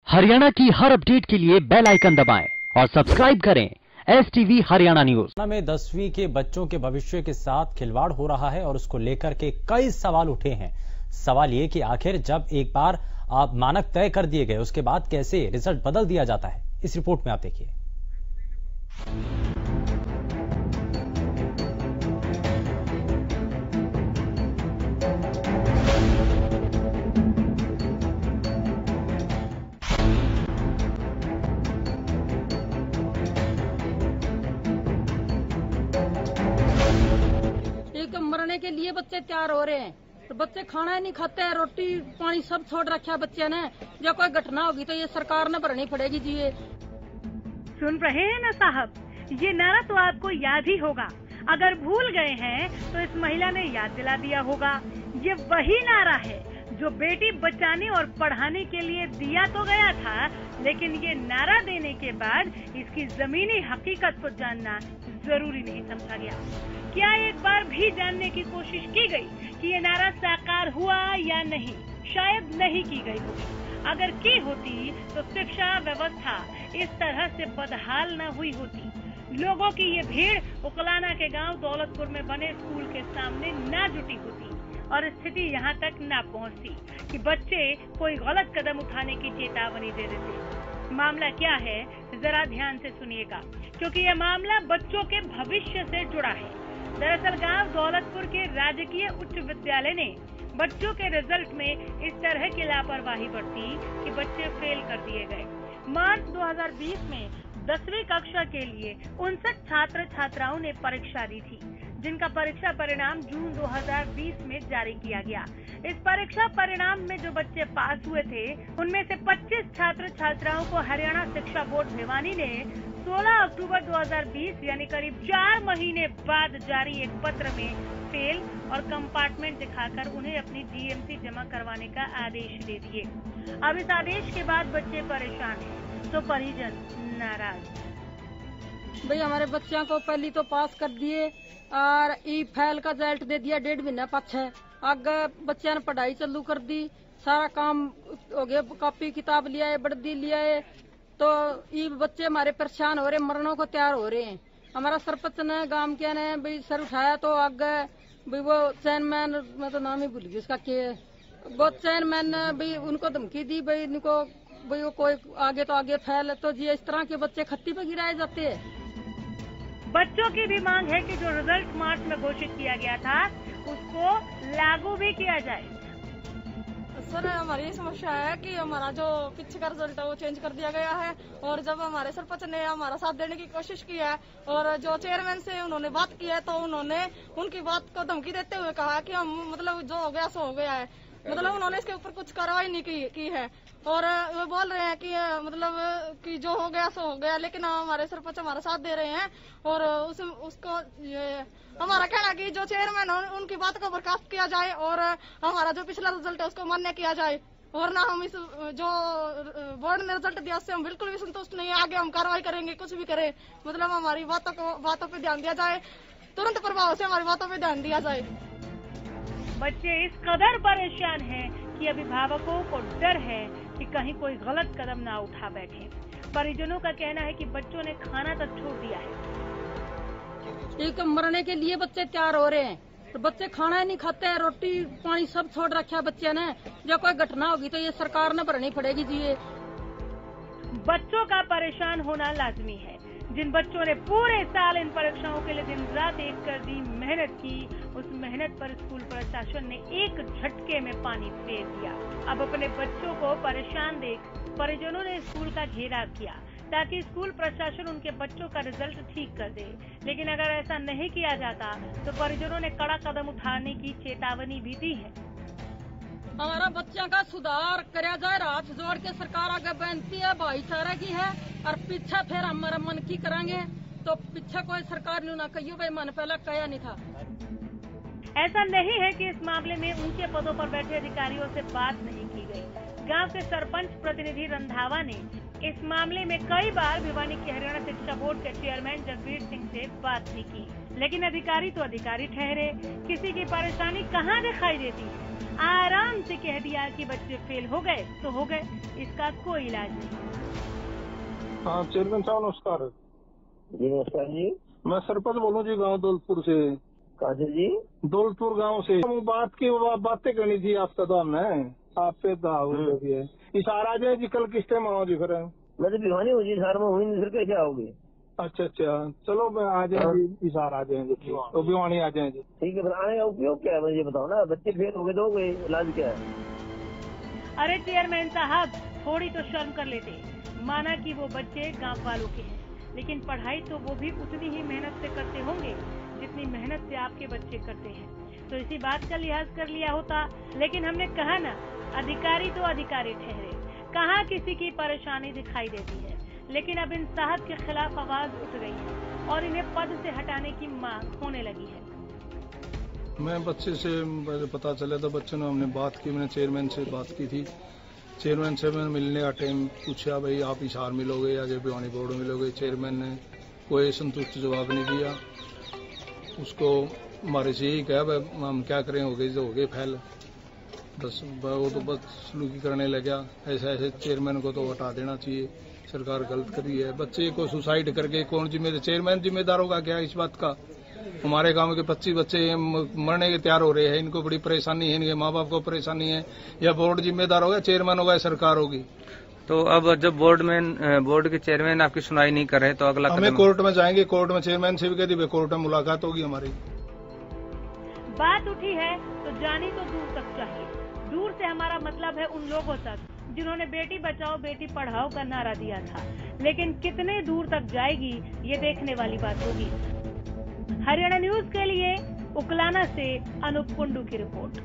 हरियाणा की हर अपडेट के लिए बेल आइकन दबाएं और सब्सक्राइब करें STV हरियाणा न्यूज। में 10वीं के बच्चों के भविष्य के साथ खिलवाड़ हो रहा है और उसको लेकर के कई सवाल उठे हैं। सवाल ये कि आखिर जब एक बार मानक तय कर दिए गए उसके बाद कैसे रिजल्ट बदल दिया जाता है। इस रिपोर्ट में आप देखिए। मरने के लिए बच्चे तैयार हो रहे हैं, तो बच्चे खाना ही नहीं खाते हैं, रोटी पानी सब छोड़ रखा है बच्चे ने। जब कोई घटना होगी तो ये सरकार ने भरनी पड़ेगी जी। ये सुन रहे हैं ना साहब, ये नारा तो आपको याद ही होगा। अगर भूल गए हैं तो इस महिला ने याद दिला दिया होगा। ये वही नारा है जो बेटी बचाने और पढ़ाने के लिए दिया तो गया था, लेकिन ये नारा देने के बाद इसकी जमीनी हकीकत को जानना जरूरी नहीं समझा गया। क्या एक बार भी जानने की कोशिश की गई कि ये नारा साकार हुआ या नहीं? शायद नहीं की गई होगी। अगर की होती तो शिक्षा व्यवस्था इस तरह से बदहाल न हुई होती। लोगों की ये भीड़ उकलाना के गांव दौलतपुर में बने स्कूल के सामने न जुटी होती और स्थिति यहाँ तक न पहुँचती कि बच्चे कोई गलत कदम उठाने की चेतावनी दे देते। मामला क्या है जरा ध्यान से सुनिएगा, क्योंकि यह मामला बच्चों के भविष्य से जुड़ा है। दरअसल गांव दौलतपुर के राजकीय उच्च विद्यालय ने बच्चों के रिजल्ट में इस तरह की लापरवाही बरती कि बच्चे फेल कर दिए गए। मार्च 2020 में 10वीं कक्षा के लिए 59 छात्र छात्राओं ने परीक्षा दी थी, जिनका परीक्षा परिणाम जून 2020 में जारी किया गया। इस परीक्षा परिणाम में जो बच्चे पास हुए थे, उनमें से 25 छात्र छात्राओं को हरियाणा शिक्षा बोर्ड भिवानी ने 16 अक्टूबर 2020 यानी करीब 4 महीने बाद जारी एक पत्र में फेल और कंपार्टमेंट दिखाकर उन्हें अपनी DMC जमा करवाने का आदेश दे दिए। अब इस आदेश के बाद बच्चे परेशान हैं, तो परिजन नाराज। भाई हमारे बच्चों को पहली तो पास कर दिए और ई फेल का रिजल्ट दे दिया 1.5 महीना पाछे। आगे बच्चों ने पढ़ाई चालू कर दी, सारा काम हो गया, कॉपी किताब लिया है, वर्दी लिया है, तो ये बच्चे हमारे परेशान हो रहे, मरनों को तैयार हो रहे हैं। हमारा सरपंच ने गांव के ने भाई सर उठाया, तो आगे भाई वो चेयरमैन, मैं तो नाम ही भूल गई उसका, वो चेयरमैन ने भाई उनको धमकी दी, भाई इनको भाई वो कोई आगे तो आगे फैल, तो जी इस तरह के बच्चे खत्ती पे गिराए जाते हैं। बच्चों की भी मांग है कि जो रिजल्ट मार्च में घोषित किया गया था उसको लागू भी किया जाए। सर हमारी समस्या है कि हमारा जो पीछे का रिजल्ट है वो चेंज कर दिया गया है, और जब हमारे सरपंच ने हमारा साथ देने की कोशिश की है और जो चेयरमैन से उन्होंने बात की है, तो उन्होंने उनकी बात को धमकी देते हुए कहा कि हम मतलब जो हो गया सो हो गया है, मतलब उन्होंने इसके ऊपर कुछ कार्रवाई नहीं की है। और वो बोल रहे हैं कि मतलब कि जो हो गया सो हो गया, लेकिन हमारे सरपंच हमारा साथ दे रहे हैं और उसको हमारा कहना कि जो चेयरमैन है उनकी बात को बर्खास्त किया जाए और हमारा जो पिछला रिजल्ट है उसको मान्य किया जाए। और ना हम इस जो बोर्ड ने रिजल्ट दिया उससे हम बिल्कुल भी संतुष्ट नहीं है। आगे हम कार्रवाई करेंगे, कुछ भी करें, मतलब हमारी बातों पे ध्यान दिया जाए, तुरंत प्रभाव से हमारी बातों पे ध्यान दिया जाए। बच्चे इस कदर परेशान हैं कि अभिभावकों को डर है कि कहीं कोई गलत कदम ना उठा बैठे। परिजनों का कहना है कि बच्चों ने खाना तक छोड़ दिया है। एक मरने के लिए बच्चे तैयार हो रहे हैं, तो बच्चे खाना ही नहीं खाते हैं, रोटी पानी सब छोड़ रखा है बच्चे ने। जब कोई घटना होगी तो ये सरकार ने भरनी पड़ेगी जी। ये बच्चों का परेशान होना लाजमी है। जिन बच्चों ने पूरे साल इन परीक्षाओं के लिए दिन रात एक कर दी मेहनत की, उस मेहनत पर स्कूल प्रशासन ने एक झटके में पानी फेर दिया। अब अपने बच्चों को परेशान देख परिजनों ने स्कूल का घेराव किया ताकि स्कूल प्रशासन उनके बच्चों का रिजल्ट ठीक कर दे। लेकिन अगर ऐसा नहीं किया जाता तो परिजनों ने कड़ा कदम उठाने की चेतावनी भी दी है। हमारा बच्चों का सुधार कराया जाए, हाथ जोड़ के सरकार आगे बेनती है, भाईचारा की है। और पीछे फिर हमारा मन की करेंगे, तो पीछे कोई सरकार ने ना कहियो भाई मन पहले कहा नहीं था। ऐसा नहीं है कि इस मामले में ऊंचे पदों पर बैठे अधिकारियों से बात नहीं की गई। गांव के सरपंच प्रतिनिधि रंधावा ने इस मामले में कई बार भिवानी के हरियाणा शिक्षा बोर्ड के चेयरमैन जगवीर सिंह से बात भी की, लेकिन अधिकारी तो अधिकारी ठहरे, किसी की परेशानी कहाँ दिखाई देती है। आराम से कह दिया कि बच्चे फेल हो गए तो हो गए, इसका कोई इलाज नहीं। हाँ चेयरमैन साहब नमस्कार। जी नमस्कार जी, मैं सरपंच बोलूँ जी, गांव दौलतपुर से। कहाँ से जी? दौलतपुर गांव से। बातें करनी थी आपसे, तो हमने आपसे इशारा जाए जी, कल किस टाइम आओ जी? फिर मैं तो भिवानी हूँ जी, इशार में हुई नहीं, फिर कैसे आओगे? अच्छा, चलो मैं आ जाएंगे, इशारा आ जाएंगे तो भिवानी आ जाएंगे। ठीक है, फिर आने का उपयोग क्या है मुझे बताओ ना। बच्चे फेल हो गए तो हो गए, इलाज क्या है? अरे चेयरमैन साहब, थोड़ी तो शर्म कर लेते। माना कि वो बच्चे गांव वालों के हैं, लेकिन पढ़ाई तो वो भी उतनी ही मेहनत से करते होंगे जितनी मेहनत से आपके बच्चे करते हैं। तो इसी बात का लिहाज कर लिया होता। लेकिन हमने कहा ना, अधिकारी तो अधिकारी ठहरे, कहाँ किसी की परेशानी दिखाई देती है। लेकिन अब इन साहब के खिलाफ आवाज उठ गई है और इन्हें पद से हटाने की मांग होने लगी है। मैं बच्चे से पता चला तो बच्चे ने हमने बात की, मैंने चेयरमैन से बात की थी। चेयरमैन से मैंने मिलने का टाइम पूछा, भाई आप हिसार मिलोगे या जो भिवानी बोर्ड मिलोगे? चेयरमैन ने कोई संतुष्ट जवाब नहीं दिया। उसको हमारे से यही कहा, भाई हम क्या करें, हो गए जो हो गए फैल, बस वो तो बस सलूकी करने लगा। ऐसे चेयरमैन को तो हटा देना चाहिए, सरकार गलत करी है। बच्चे को सुसाइड करके कौन जिम्मेदार? चेयरमैन जिम्मेदार होगा क्या इस बात का? हमारे गांव के 25 बच्चे मरने के तैयार हो रहे हैं, इनको बड़ी परेशानी है, इनके माँ बाप को परेशानी है। या बोर्ड जिम्मेदार होगा, चेयरमैन होगा, सरकार होगी? तो अब जब बोर्ड के चेयरमैन आपकी सुनवाई नहीं कर रहे तो अगला हमें कोर्ट में जाएंगे, कोर्ट में चेयरमैन से भी कह दी, कोर्ट में मुलाकात होगी हमारी। बात उठी है तो जानी तो दूर तक चाहिए। दूर से हमारा मतलब है उन लोगों तक जिन्होंने बेटी बचाओ बेटी पढ़ाओ का नारा दिया था। लेकिन कितने दूर तक जाएगी ये देखने वाली बात होगी। हरियाणा न्यूज के लिए उकलाना से अनूप कुंडू की रिपोर्ट।